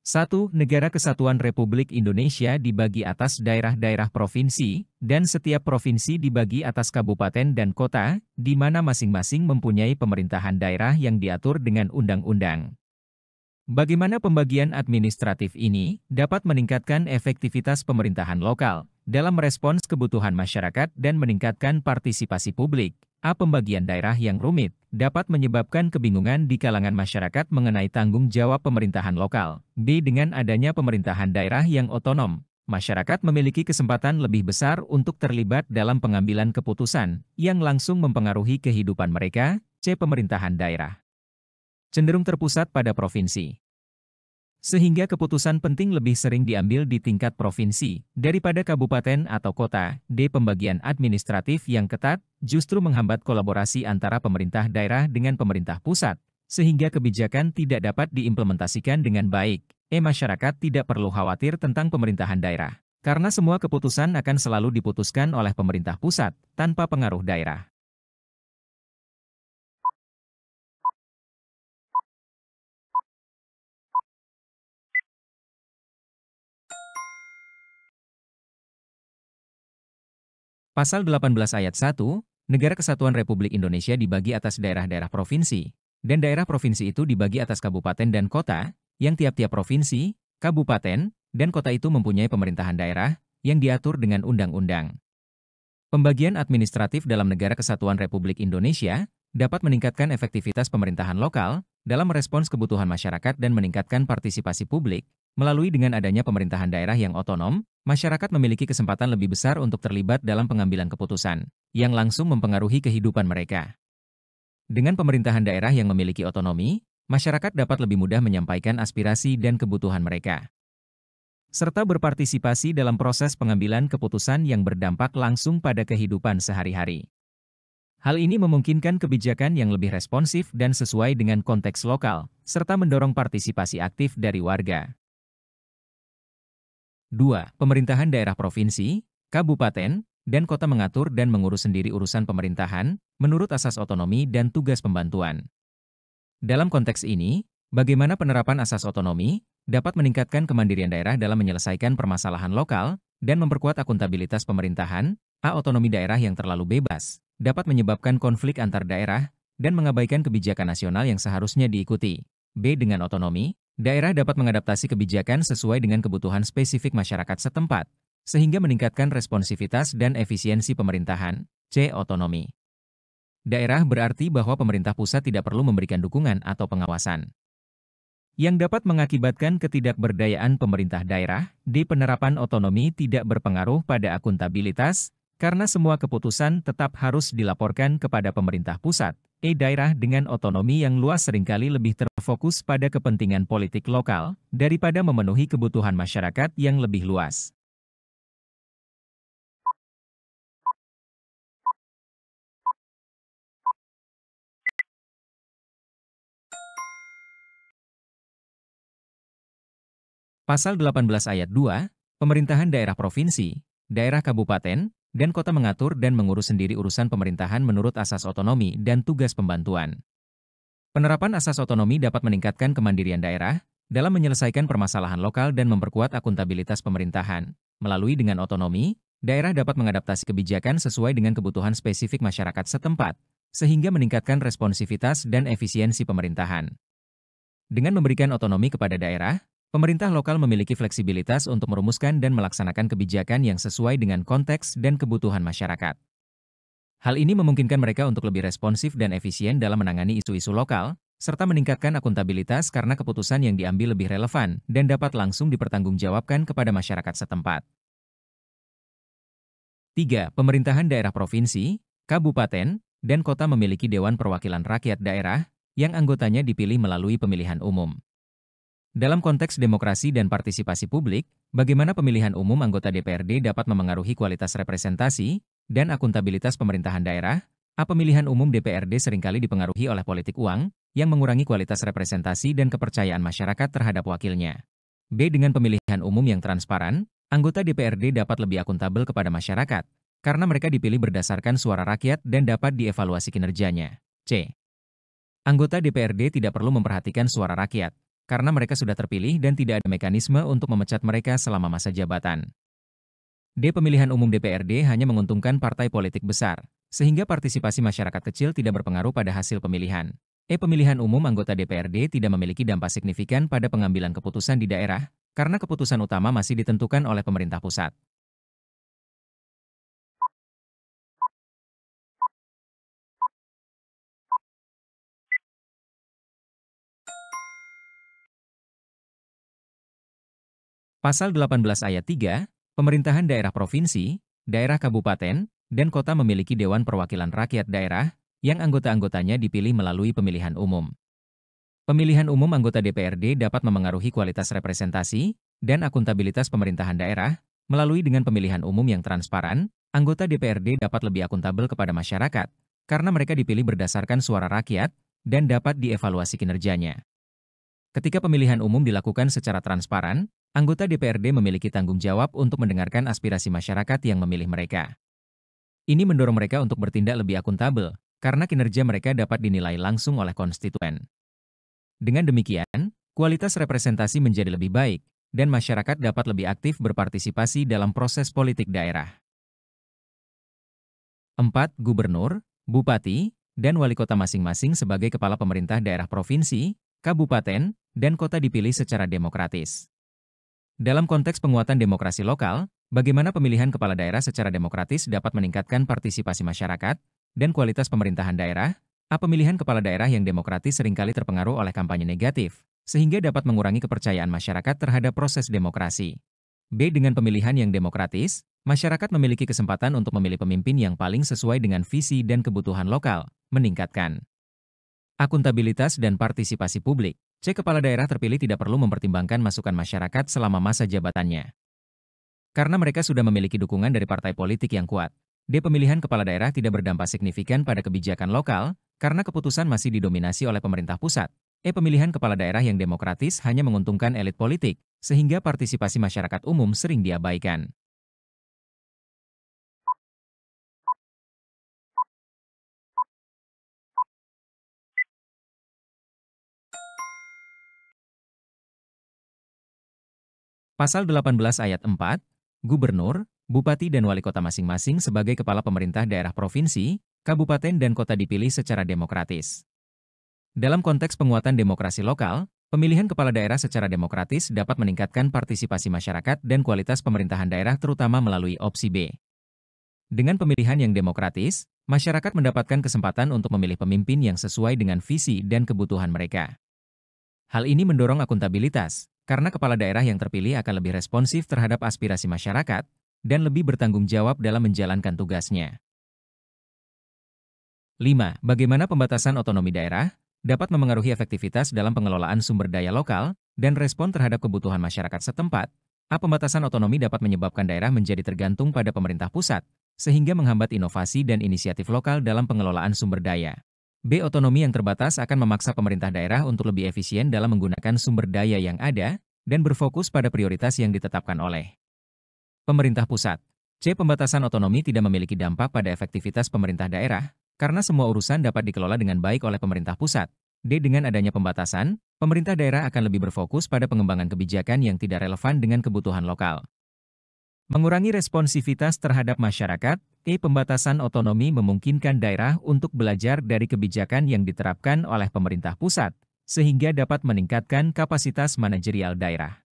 1. Negara Kesatuan Republik Indonesia dibagi atas daerah-daerah provinsi, dan setiap provinsi dibagi atas kabupaten dan kota, di mana masing-masing mempunyai pemerintahan daerah yang diatur dengan undang-undang. Bagaimana pembagian administratif ini dapat meningkatkan efektivitas pemerintahan lokal dalam merespons kebutuhan masyarakat dan meningkatkan partisipasi publik? A. Pembagian daerah yang rumit dapat menyebabkan kebingungan di kalangan masyarakat mengenai tanggung jawab pemerintahan lokal. B. Dengan adanya pemerintahan daerah yang otonom, masyarakat memiliki kesempatan lebih besar untuk terlibat dalam pengambilan keputusan yang langsung mempengaruhi kehidupan mereka. C. Pemerintahan daerah cenderung terpusat pada provinsi, sehingga keputusan penting lebih sering diambil di tingkat provinsi daripada kabupaten atau kota. D. Pembagian administratif yang ketat justru menghambat kolaborasi antara pemerintah daerah dengan pemerintah pusat, sehingga kebijakan tidak dapat diimplementasikan dengan baik. E. Masyarakat tidak perlu khawatir tentang pemerintahan daerah, karena semua keputusan akan selalu diputuskan oleh pemerintah pusat, tanpa pengaruh daerah. Pasal 18 ayat 1, Negara Kesatuan Republik Indonesia dibagi atas daerah-daerah provinsi, dan daerah provinsi itu dibagi atas kabupaten dan kota, yang tiap-tiap provinsi, kabupaten, dan kota itu mempunyai pemerintahan daerah yang diatur dengan undang-undang. Pembagian administratif dalam Negara Kesatuan Republik Indonesia dapat meningkatkan efektivitas pemerintahan lokal dalam merespons kebutuhan masyarakat dan meningkatkan partisipasi publik. Melalui dengan adanya pemerintahan daerah yang otonom, masyarakat memiliki kesempatan lebih besar untuk terlibat dalam pengambilan keputusan yang langsung mempengaruhi kehidupan mereka. Dengan pemerintahan daerah yang memiliki otonomi, masyarakat dapat lebih mudah menyampaikan aspirasi dan kebutuhan mereka, serta berpartisipasi dalam proses pengambilan keputusan yang berdampak langsung pada kehidupan sehari-hari. Hal ini memungkinkan kebijakan yang lebih responsif dan sesuai dengan konteks lokal, serta mendorong partisipasi aktif dari warga. 2. Pemerintahan daerah provinsi, kabupaten, dan kota mengatur dan mengurus sendiri urusan pemerintahan, menurut asas otonomi dan tugas pembantuan. Dalam konteks ini, bagaimana penerapan asas otonomi dapat meningkatkan kemandirian daerah dalam menyelesaikan permasalahan lokal dan memperkuat akuntabilitas pemerintahan. A. Otonomi daerah yang terlalu bebas dapat menyebabkan konflik antar daerah dan mengabaikan kebijakan nasional yang seharusnya diikuti. B. Dengan otonomi, daerah dapat mengadaptasi kebijakan sesuai dengan kebutuhan spesifik masyarakat setempat, sehingga meningkatkan responsivitas dan efisiensi pemerintahan. C. Otonomi daerah berarti bahwa pemerintah pusat tidak perlu memberikan dukungan atau pengawasan, yang dapat mengakibatkan ketidakberdayaan pemerintah daerah. D. Penerapan otonomi tidak berpengaruh pada akuntabilitas, karena semua keputusan tetap harus dilaporkan kepada pemerintah pusat. E. Daerah dengan otonomi yang luas seringkali lebih terfokus pada kepentingan politik lokal daripada memenuhi kebutuhan masyarakat yang lebih luas. Pasal 18 ayat 2, Pemerintahan daerah provinsi, daerah kabupaten, dan kota mengatur dan mengurus sendiri urusan pemerintahan menurut asas otonomi dan tugas pembantuan. Penerapan asas otonomi dapat meningkatkan kemandirian daerah dalam menyelesaikan permasalahan lokal dan memperkuat akuntabilitas pemerintahan. Melalui dengan otonomi, daerah dapat mengadaptasi kebijakan sesuai dengan kebutuhan spesifik masyarakat setempat, sehingga meningkatkan responsivitas dan efisiensi pemerintahan. Dengan memberikan otonomi kepada daerah, pemerintah lokal memiliki fleksibilitas untuk merumuskan dan melaksanakan kebijakan yang sesuai dengan konteks dan kebutuhan masyarakat. Hal ini memungkinkan mereka untuk lebih responsif dan efisien dalam menangani isu-isu lokal, serta meningkatkan akuntabilitas karena keputusan yang diambil lebih relevan dan dapat langsung dipertanggungjawabkan kepada masyarakat setempat. 3. Pemerintahan daerah provinsi, kabupaten, dan kota memiliki Dewan Perwakilan Rakyat Daerah, yang anggotanya dipilih melalui pemilihan umum. Dalam konteks demokrasi dan partisipasi publik, bagaimana pemilihan umum anggota DPRD dapat memengaruhi kualitas representasi dan akuntabilitas pemerintahan daerah? A. Pemilihan umum DPRD seringkali dipengaruhi oleh politik uang, yang mengurangi kualitas representasi dan kepercayaan masyarakat terhadap wakilnya. B. Dengan pemilihan umum yang transparan, anggota DPRD dapat lebih akuntabel kepada masyarakat, karena mereka dipilih berdasarkan suara rakyat dan dapat dievaluasi kinerjanya. C. Anggota DPRD tidak perlu memperhatikan suara rakyat, karena mereka sudah terpilih dan tidak ada mekanisme untuk memecat mereka selama masa jabatan. D. Pemilihan umum DPRD hanya menguntungkan partai politik besar, sehingga partisipasi masyarakat kecil tidak berpengaruh pada hasil pemilihan. E. Pemilihan umum anggota DPRD tidak memiliki dampak signifikan pada pengambilan keputusan di daerah, karena keputusan utama masih ditentukan oleh pemerintah pusat. Pasal 18 ayat 3, pemerintahan daerah provinsi, daerah kabupaten, dan kota memiliki Dewan Perwakilan Rakyat Daerah, yang anggota-anggotanya dipilih melalui pemilihan umum. Pemilihan umum anggota DPRD dapat memengaruhi kualitas representasi dan akuntabilitas pemerintahan daerah, melalui dengan pemilihan umum yang transparan, anggota DPRD dapat lebih akuntabel kepada masyarakat, karena mereka dipilih berdasarkan suara rakyat, dan dapat dievaluasi kinerjanya. Ketika pemilihan umum dilakukan secara transparan, anggota DPRD memiliki tanggung jawab untuk mendengarkan aspirasi masyarakat yang memilih mereka. Ini mendorong mereka untuk bertindak lebih akuntabel, karena kinerja mereka dapat dinilai langsung oleh konstituen. Dengan demikian, kualitas representasi menjadi lebih baik, dan masyarakat dapat lebih aktif berpartisipasi dalam proses politik daerah. 4. Gubernur, bupati, dan wali kota masing-masing sebagai kepala pemerintah daerah provinsi, kabupaten, dan kota dipilih secara demokratis. Dalam konteks penguatan demokrasi lokal, bagaimana pemilihan kepala daerah secara demokratis dapat meningkatkan partisipasi masyarakat dan kualitas pemerintahan daerah? A. Pemilihan kepala daerah yang demokratis seringkali terpengaruh oleh kampanye negatif, sehingga dapat mengurangi kepercayaan masyarakat terhadap proses demokrasi. B. Dengan pemilihan yang demokratis, masyarakat memiliki kesempatan untuk memilih pemimpin yang paling sesuai dengan visi dan kebutuhan lokal, meningkatkan akuntabilitas dan partisipasi publik. C. Kepala daerah terpilih tidak perlu mempertimbangkan masukan masyarakat selama masa jabatannya, karena mereka sudah memiliki dukungan dari partai politik yang kuat. D. Pemilihan kepala daerah tidak berdampak signifikan pada kebijakan lokal, karena keputusan masih didominasi oleh pemerintah pusat. E. Pemilihan kepala daerah yang demokratis hanya menguntungkan elit politik, sehingga partisipasi masyarakat umum sering diabaikan. Pasal 18 ayat 4, Gubernur, Bupati dan Wali Kota masing-masing sebagai kepala pemerintah daerah provinsi, kabupaten dan kota dipilih secara demokratis. Dalam konteks penguatan demokrasi lokal, pemilihan kepala daerah secara demokratis dapat meningkatkan partisipasi masyarakat dan kualitas pemerintahan daerah terutama melalui opsi B. Dengan pemilihan yang demokratis, masyarakat mendapatkan kesempatan untuk memilih pemimpin yang sesuai dengan visi dan kebutuhan mereka. Hal ini mendorong akuntabilitas, karena kepala daerah yang terpilih akan lebih responsif terhadap aspirasi masyarakat dan lebih bertanggung jawab dalam menjalankan tugasnya. 5. Bagaimana pembatasan otonomi daerah dapat memengaruhi efektivitas dalam pengelolaan sumber daya lokal dan respon terhadap kebutuhan masyarakat setempat? A. Pembatasan otonomi dapat menyebabkan daerah menjadi tergantung pada pemerintah pusat, sehingga menghambat inovasi dan inisiatif lokal dalam pengelolaan sumber daya. B. Otonomi yang terbatas akan memaksa pemerintah daerah untuk lebih efisien dalam menggunakan sumber daya yang ada dan berfokus pada prioritas yang ditetapkan oleh pemerintah pusat. C. Pembatasan otonomi tidak memiliki dampak pada efektivitas pemerintah daerah, karena semua urusan dapat dikelola dengan baik oleh pemerintah pusat. D. Dengan adanya pembatasan, pemerintah daerah akan lebih berfokus pada pengembangan kebijakan yang tidak relevan dengan kebutuhan lokal. Mengurangi responsivitas terhadap masyarakat. E. Pembatasan otonomi memungkinkan daerah untuk belajar dari kebijakan yang diterapkan oleh pemerintah pusat, sehingga dapat meningkatkan kapasitas manajerial daerah.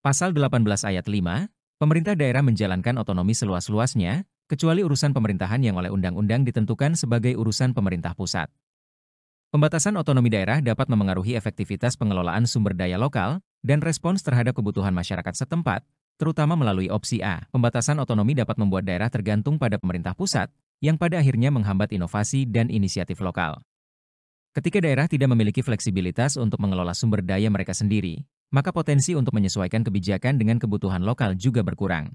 Pasal 18 ayat 5, pemerintah daerah menjalankan otonomi seluas-luasnya, kecuali urusan pemerintahan yang oleh undang-undang ditentukan sebagai urusan pemerintah pusat. Pembatasan otonomi daerah dapat memengaruhi efektivitas pengelolaan sumber daya lokal dan respons terhadap kebutuhan masyarakat setempat, terutama melalui opsi A. Pembatasan otonomi dapat membuat daerah tergantung pada pemerintah pusat, yang pada akhirnya menghambat inovasi dan inisiatif lokal. Ketika daerah tidak memiliki fleksibilitas untuk mengelola sumber daya mereka sendiri, maka potensi untuk menyesuaikan kebijakan dengan kebutuhan lokal juga berkurang.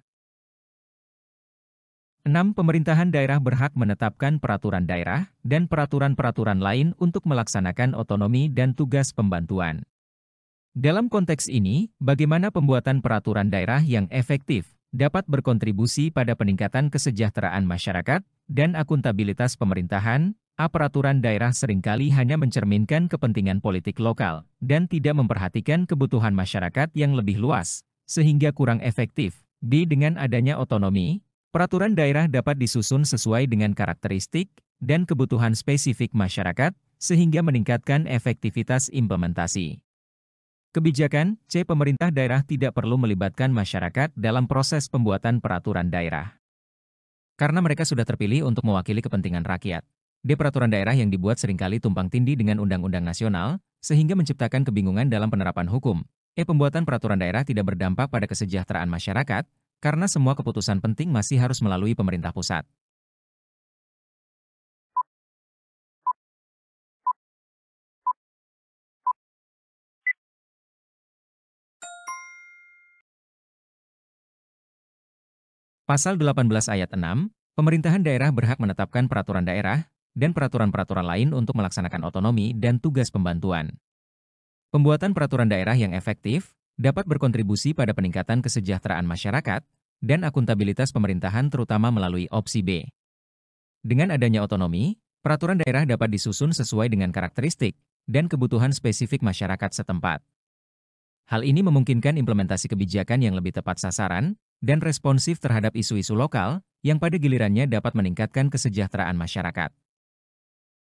6. Pemerintahan daerah berhak menetapkan peraturan daerah dan peraturan-peraturan lain untuk melaksanakan otonomi dan tugas pembantuan. Dalam konteks ini, bagaimana pembuatan peraturan daerah yang efektif dapat berkontribusi pada peningkatan kesejahteraan masyarakat dan akuntabilitas pemerintahan? Peraturan daerah seringkali hanya mencerminkan kepentingan politik lokal dan tidak memperhatikan kebutuhan masyarakat yang lebih luas, sehingga kurang efektif. Dengan adanya otonomi, peraturan daerah dapat disusun sesuai dengan karakteristik dan kebutuhan spesifik masyarakat, sehingga meningkatkan efektivitas implementasi kebijakan. Pemerintah daerah tidak perlu melibatkan masyarakat dalam proses pembuatan peraturan daerah, karena mereka sudah terpilih untuk mewakili kepentingan rakyat. Peraturan daerah yang dibuat seringkali tumpang tindih dengan undang-undang nasional, sehingga menciptakan kebingungan dalam penerapan hukum. Pembuatan peraturan daerah tidak berdampak pada kesejahteraan masyarakat, karena semua keputusan penting masih harus melalui pemerintah pusat. Pasal 18 ayat 6, pemerintahan daerah berhak menetapkan peraturan daerah dan peraturan-peraturan lain untuk melaksanakan otonomi dan tugas pembantuan. Pembuatan peraturan daerah yang efektif dapat berkontribusi pada peningkatan kesejahteraan masyarakat dan akuntabilitas pemerintahan terutama melalui opsi B. Dengan adanya otonomi, peraturan daerah dapat disusun sesuai dengan karakteristik dan kebutuhan spesifik masyarakat setempat. Hal ini memungkinkan implementasi kebijakan yang lebih tepat sasaran dan responsif terhadap isu-isu lokal yang pada gilirannya dapat meningkatkan kesejahteraan masyarakat.